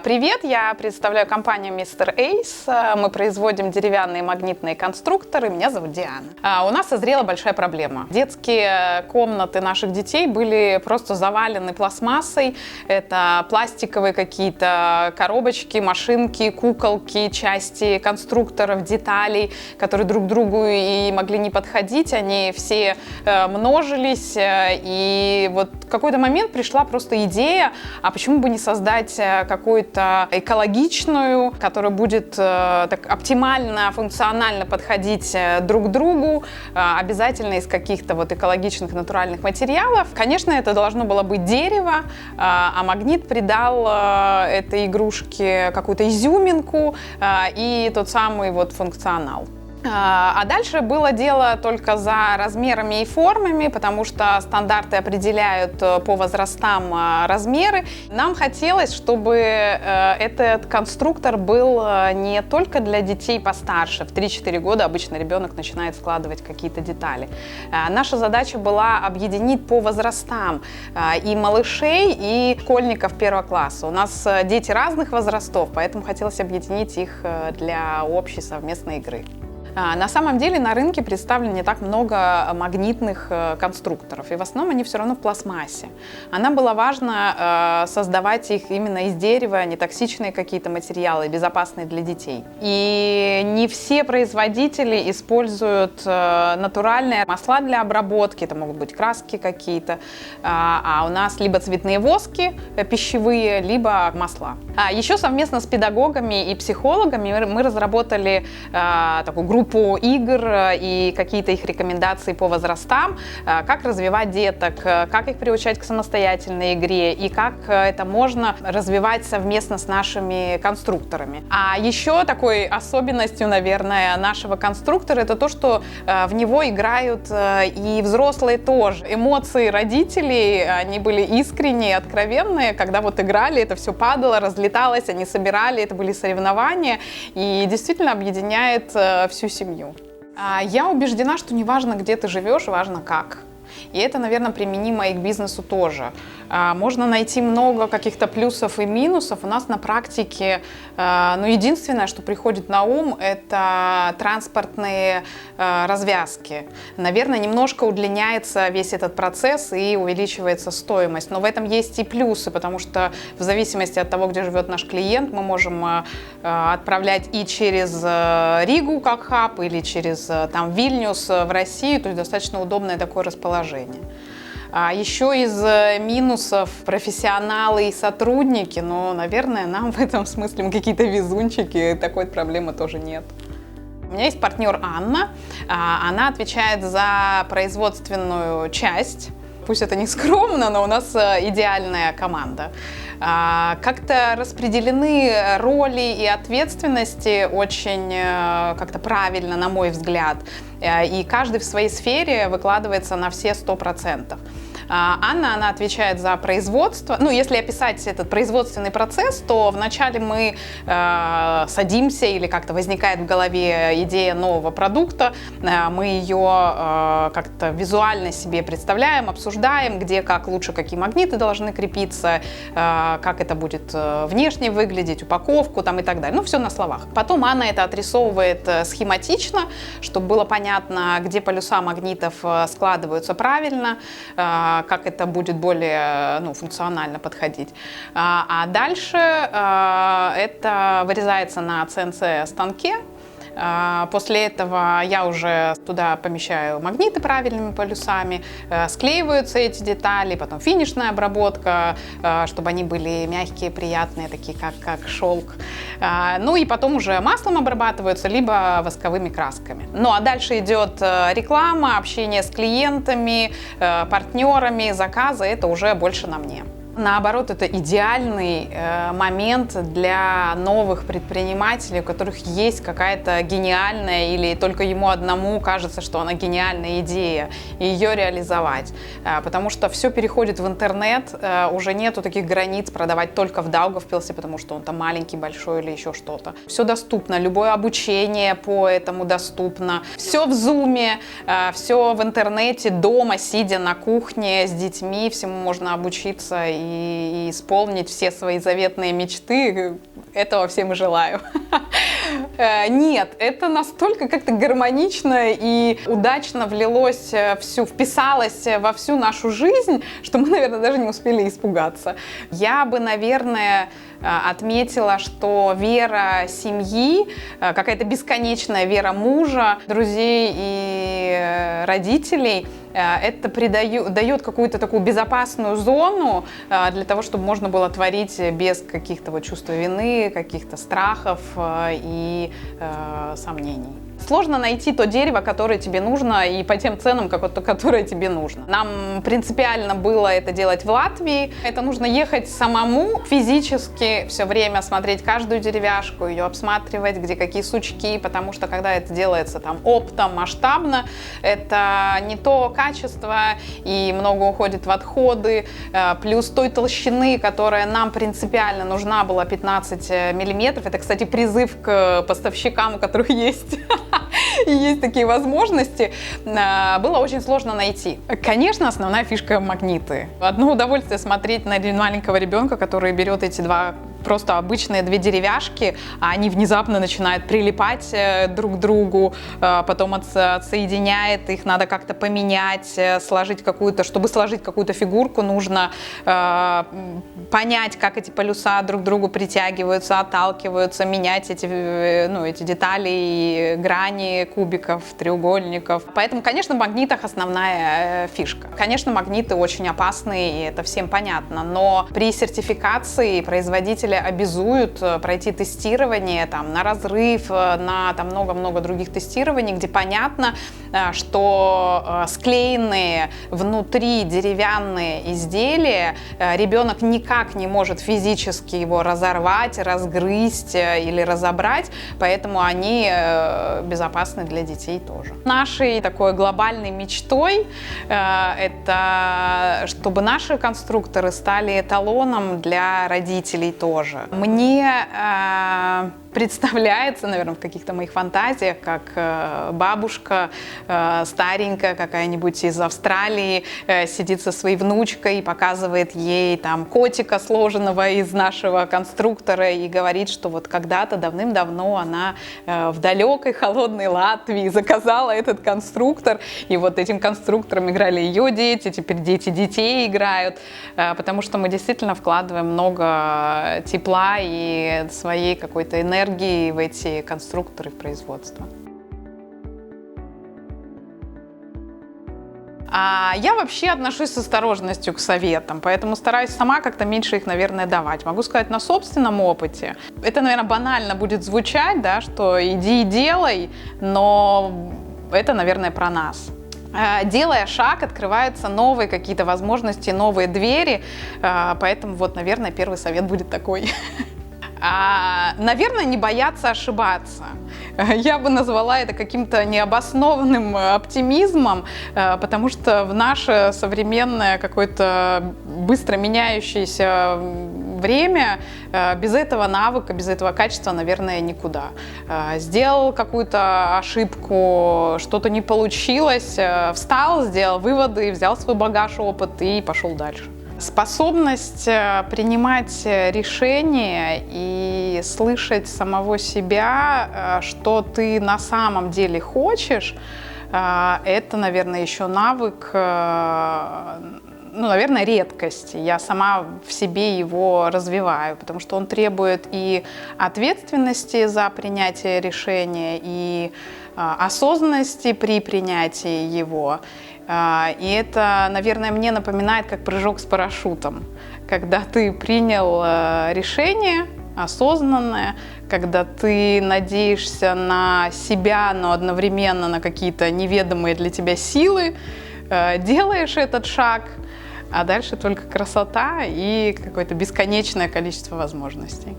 Привет, я представляю компанию Mr. Ace. Мы производим деревянные магнитные конструкторы. Меня зовут Диана. У нас созрела большая проблема. Детские комнаты наших детей были просто завалены пластмассой. Это пластиковые какие-то коробочки, машинки, куколки, части конструкторов, деталей, которые друг к другу и могли не подходить. Они все множились. И вот в какой-то момент пришла просто идея, а почему бы не создать какую-то экологичную, которая будет так оптимально, функционально подходить друг к другу, обязательно из каких-то вот экологичных натуральных материалов. Конечно, это должно было быть дерево, а магнит придал этой игрушке какую-то изюминку и тот самый вот функционал. А дальше было дело только за размерами и формами, потому что стандарты определяют по возрастам размеры. Нам хотелось, чтобы этот конструктор был не только для детей постарше. В 3-4 года обычно ребенок начинает складывать какие-то детали. Наша задача была объединить по возрастам и малышей, и школьников первого класса. У нас дети разных возрастов, поэтому хотелось объединить их для общей совместной игры. На самом деле на рынке представлено не так много магнитных конструкторов, и в основном они все равно в пластмассе. А нам было важно создавать их именно из дерева, нетоксичные какие-то материалы, безопасные для детей. И не все производители используют натуральные масла для обработки, это могут быть краски какие-то, а у нас либо цветные воски пищевые, либо масла. Еще совместно с педагогами и психологами мы разработали такую группу игр и какие-то их рекомендации по возрастам, как развивать деток, как их приучать к самостоятельной игре и как это можно развивать совместно с нашими конструкторами. А еще такой особенностью, наверное, нашего конструктора это то, что в него играют и взрослые тоже. Эмоции родителей, они были искренние, откровенные, когда вот играли, это все падало, разлеталось, они собирали, это были соревнования и действительно объединяет всю семью. Я убеждена, что не важно, где ты живешь, важно как. И это, наверное, применимо и к бизнесу тоже. Можно найти много каких-то плюсов и минусов. У нас на практике, единственное, что приходит на ум, это транспортные развязки. Наверное, немножко удлиняется весь этот процесс и увеличивается стоимость. Но в этом есть и плюсы, потому что в зависимости от того, где живет наш клиент, мы можем отправлять и через Ригу как хаб, или через Вильнюс в Россию. То есть достаточно удобное такое расположение. Еще из минусов профессионалы и сотрудники, но, наверное, нам в этом смысле мы какие-то везунчики, такой проблемы тоже нет. У меня есть партнер Анна, она отвечает за производственную часть. Пусть это не скромно, но у нас идеальная команда. Как-то распределены роли и ответственности очень как-то правильно, на мой взгляд. И каждый в своей сфере выкладывается на все 100%. Анна, она отвечает за производство. Если описать этот производственный процесс, то вначале мы садимся или как-то возникает в голове идея нового продукта. Мы ее как-то визуально себе представляем, обсуждаем, где как лучше, какие магниты должны крепиться, как это будет внешне выглядеть, упаковку и так далее. Все на словах. Потом Анна это отрисовывает схематично, чтобы было понятно, где полюса магнитов складываются правильно, как это будет более функционально подходить. А дальше это вырезается на CNC-станке. После этого я уже туда помещаю магниты правильными полюсами, склеиваются эти детали, потом финишная обработка, чтобы они были мягкие, приятные, такие как шелк. И потом уже маслом обрабатываются, либо восковыми красками. А дальше идет реклама, общение с клиентами, партнерами, заказы, это уже больше на мне. Наоборот, это идеальный момент для новых предпринимателей, у которых есть какая-то гениальная или только ему одному кажется, что она гениальная идея, и ее реализовать. Потому что все переходит в интернет, уже нету таких границ продавать только в Даугавпилсе, потому что он там маленький, большой или еще что-то. Все доступно, любое обучение по этому доступно. Все в Зуме, все в интернете, дома, сидя на кухне с детьми, всему можно обучиться и исполнить все свои заветные мечты. Этого всем и желаю. Нет, это настолько как-то гармонично и удачно вписалось во всю нашу жизнь, что мы, наверное, даже не успели испугаться. Я бы, наверное, отметила, что вера семьи, какая-то бесконечная вера мужа, друзей и родителей, это дает какую-то такую безопасную зону для того, чтобы можно было творить без каких-то вот чувства вины, каких-то страхов и сомнений. Сложно найти то дерево, которое тебе нужно, и по тем ценам, которое тебе нужно. Нам принципиально было это делать в Латвии. Это нужно ехать самому, физически все время смотреть каждую деревяшку, ее обсматривать, где какие сучки, потому что когда это делается там оптом, масштабно, это не то качество, и много уходит в отходы, плюс той толщины, которая нам принципиально нужна была, 15 миллиметров. Это, кстати, призыв к поставщикам, у которых есть и есть такие возможности, было очень сложно найти. Конечно, основная фишка — магниты. Одно удовольствие смотреть на маленького ребенка, который берет эти просто обычные две деревяшки, а они внезапно начинают прилипать друг к другу, потом отсоединяет, их надо как-то поменять, чтобы сложить какую-то фигурку, нужно понять, как эти полюса друг к другу притягиваются, отталкиваются, менять эти детали и грани кубиков, треугольников. Поэтому, конечно, в магнитах основная фишка. Конечно, магниты очень опасные, и это всем понятно, но при сертификации производители обязуют пройти тестирование на разрыв, на много-много других тестирований, где понятно, что склеенные внутри деревянные изделия ребенок никак не может физически его разорвать, разгрызть или разобрать, поэтому они безопасны для детей тоже. Нашей такой глобальной мечтой это чтобы наши конструкторы стали эталоном для родителей тоже. Мне представляется, наверное, в каких-то моих фантазиях, как бабушка старенькая какая-нибудь из Австралии сидит со своей внучкой и показывает ей котика, сложенного из нашего конструктора, и говорит, что вот когда-то давным-давно она в далекой холодной Латвии заказала этот конструктор, и вот этим конструктором играли ее дети, теперь дети детей играют, потому что мы действительно вкладываем много тепла и своей какой-то энергии в эти конструкторы, в производство. Я вообще отношусь с осторожностью к советам, поэтому стараюсь сама как-то меньше их, наверное, давать. Могу сказать на собственном опыте. Это, наверное, банально будет звучать, да, что иди и делай, но это, наверное, про нас. Делая шаг, открываются новые какие-то возможности, новые двери, поэтому вот, наверное, первый совет будет такой. Наверное, не бояться ошибаться. Я бы назвала это каким-то необоснованным оптимизмом, потому что в наше современное какое-то быстро меняющееся время без этого навыка, без этого качества, наверное, никуда. Сделал какую-то ошибку, что-то не получилось, встал, сделал выводы, взял свой багаж, опыт и пошел дальше. Способность принимать решения и слышать самого себя, что ты на самом деле хочешь, это, наверное, еще навык, наверное, редкость. Я сама в себе его развиваю, потому что он требует и ответственности за принятие решения, и осознанности при принятии его. И это, наверное, мне напоминает как прыжок с парашютом, когда ты принял решение осознанное, когда ты надеешься на себя, но одновременно на какие-то неведомые для тебя силы, делаешь этот шаг, а дальше только красота и какое-то бесконечное количество возможностей.